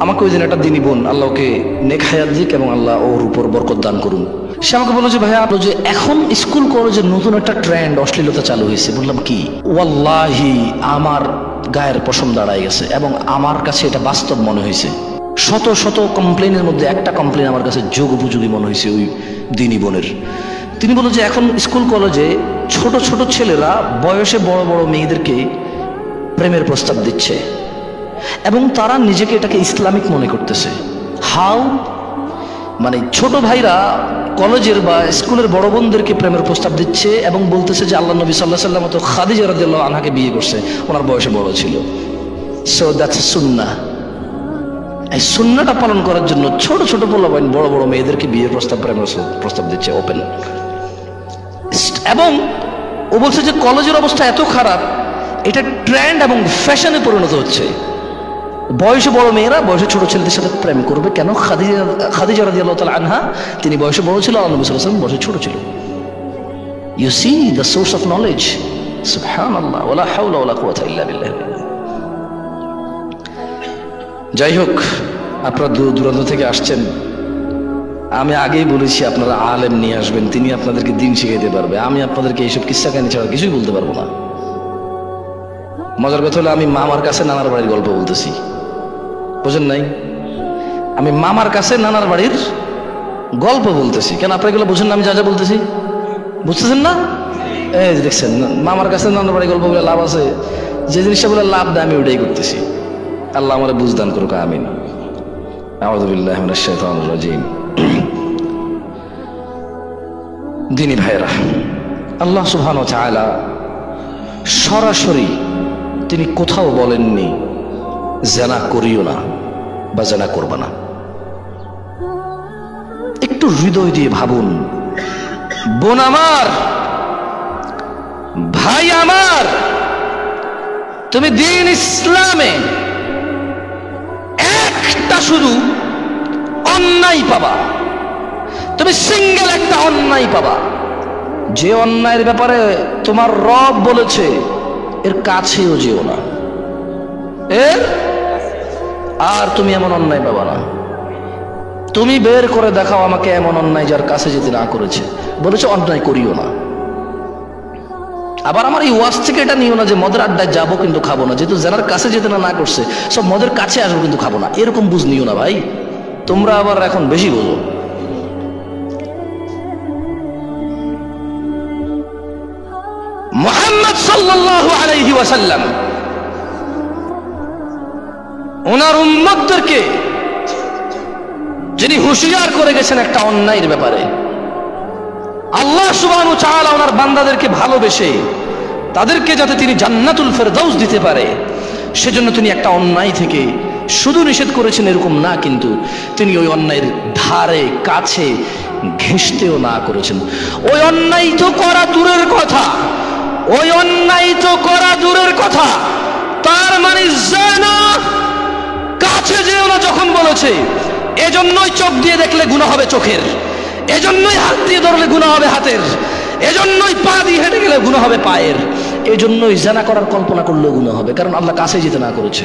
আমাকে ওই দিন একটা দিনই বোন, আল্লাহকে নেক হায়াত দিক এবং আল্লাহ ওর উপর বরকত দান করুন, সে আমাকে বললো যে ভাইয়া যে এখন স্কুল কলেজের নতুন একটা ট্রেন্ড অশ্লীলতা চালু হয়েছে। বললাম কি? ওয়াল্লাহি আমার গায়ের পশম দাঁড়ায় গেছে এবং আমার কাছে এটা বাস্তব মনে হয়েছে। শত শত কমপ্লেনের মধ্যে একটা কমপ্লেন আমার কাছে যোগ উপযোগী মনে হয়েছে ওই দিনী বোনের। তিনি বলল যে এখন স্কুল কলেজে ছোট ছোট ছেলেরা বয়সে বড় বড় মেয়েদেরকে প্রেমের প্রস্তাব দিচ্ছে এবং তারা নিজেকে এটাকে ইসলামিক মনে করতেছে। হাউ? মানে ছোট ভাইরা কলেজের বা স্কুলের বড় বোনদেরকে প্রেমের প্রস্তাব দিচ্ছে এবং বলতেছে যে আল্লাহ নবী সাল্লাল্লাহু আলাইহি ওয়াসাল্লাম তো খাদিজা রাদিয়াল্লাহু আনহাকে বিয়ে করছে, ওনার বয়সে বড় ছিল। সো দ্যাটস সুন্নাহ। এই সুন্নাহটা পালন করার জন্য ছোট ছোট পোলাপাইন বড় বড় মেয়েদেরকে বিয়ের প্রেমের প্রস্তাব দিচ্ছে ওপেন। এবং ও বলছে যে কলেজের অবস্থা এত খারাপ, এটা ট্রেন্ড এবং ফ্যাশনে পরিণত হচ্ছে। বয়সে বড় মেয়েরা বয়সে ছোট ছেলেদের সাথে প্রেম করবে কেন? খাদিজা রাদিয়াল্লাহু তাআলা আনহা তিনি বয়সে বড় ছিল, আল্লাহ নবী সাল্লাল্লাহু আলাইহি ওয়াসাল্লাম বয়সে ছোট ছিল। You see the source of knowledge. সুবহানাল্লাহ, ওয়ালা হাওলা ওয়ালা কুওয়াতা ইল্লা বিল্লাহ। যাই হোক, আপনারা দূর দূরান্ত থেকে আসছেন, আমি আগেই বলেছি আপনারা আলেম নিয়ে আসবেন, তিনি আপনাদেরকে দিন শিখাইতে পারবে। আমি আপনাদেরকে এইসব কিস্সা কাহিনী ছাড়া কিছুই বলতে পারবো না। মজার কথা হলো আমি মামার কাছে নানার বাড়ির গল্প বলতেছি, বুঝেন নাই? আমি মামার কাছে নানার বাড়ির গল্প বলতেছি। কেন আপনারা এগুলো বুঝেন না? আমি যা যা বলতেছি বুঝতেছেন না? এই দেখছেন, মামার কাছে নানার বাড়ির গল্প বলে লাভ আছে? যে জিনিসটা বলে লাভ দেয় আমি ওইটাই করতেছি। আল্লাহ আমার বুঝদান করুক, আমিন। আউযু বিল্লাহি মিনাশ শাইতানির রাজীম। দিনী ভাইরা, আল্লাহ সুবহানাহু ওয়া তাআলা সরাসরি তিনি কোথাও বলেননি জেনা করিও না বা জেনা করবা না। একটু হৃদয় দিয়ে ভাবুন, বোন আমার, ভাই আমার, তুমি দিন ইসলামে একটা শুধু অন্যায় পাবা, তুমি সিঙ্গেল একটা অন্যায় পাবা, যে অন্যায়ের ব্যাপারে তোমার রব বলেছে এর কাছেও যেও না, এর আর তুমি এমন অন্যায় পাবা না। তুমি বের করে দেখাও আমাকে এমন অন্যায় যার কাছে যেতে না করেছে, বলেছে অন্যায় করিও না। আবার আমার এই ওয়াজ থেকে এটা নিও না যে মদের আড্ডায় যাবো কিন্তু খাবো না, যেহেতু যার কাছে যেতে না করছে সব মদের কাছে আসবো কিন্তু খাবো না, এরকম বুঝ নিও না ভাই। তোমরা আবার এখন বেশি বোঝো। মুহাম্মদ সাল্লাল্লাহু আলাইহি ওয়াসাল্লাম ওনার উম্মতদেরকে যিনি হুঁশিয়ার করে গেছেন একটা অন্যায়ের ব্যাপারে, আল্লাহ সুবহানাহু ওয়া তাআলা ওনার বান্দাদেরকে ভালোবেসে তাদেরকে যাতে তিনি জান্নাতুল ফেরদাউস দিতে পারে সেজন্য তিনি একটা অন্যায় থেকে শুধু নিষেধ করেছেন এরকম না, কিন্তু তিনি ওই অন্যায়ের ধারে কাছে ঘেঁষতেও না করেছেন। ওই অন্যায় তো করা দূরের কথা, ওই অন্যায় তো করা দূরের কথা, তার মানে জানা কাছে যেও না যখন বলেছে, এজন্যই চোখ দিয়ে দেখলে গুনাহ হবে চোখের, এজন্যই হাত দিয়ে ধরলে গুনাহ হবে হাতের, এজন্যই পা দিয়ে হেঁটে গেলে গুনাহ হবে পায়ের, এজন্যই জানা করার কল্পনা করলেও গুনাহ হবে, কারণ আল্লাহ কাছে যেতে না করেছে।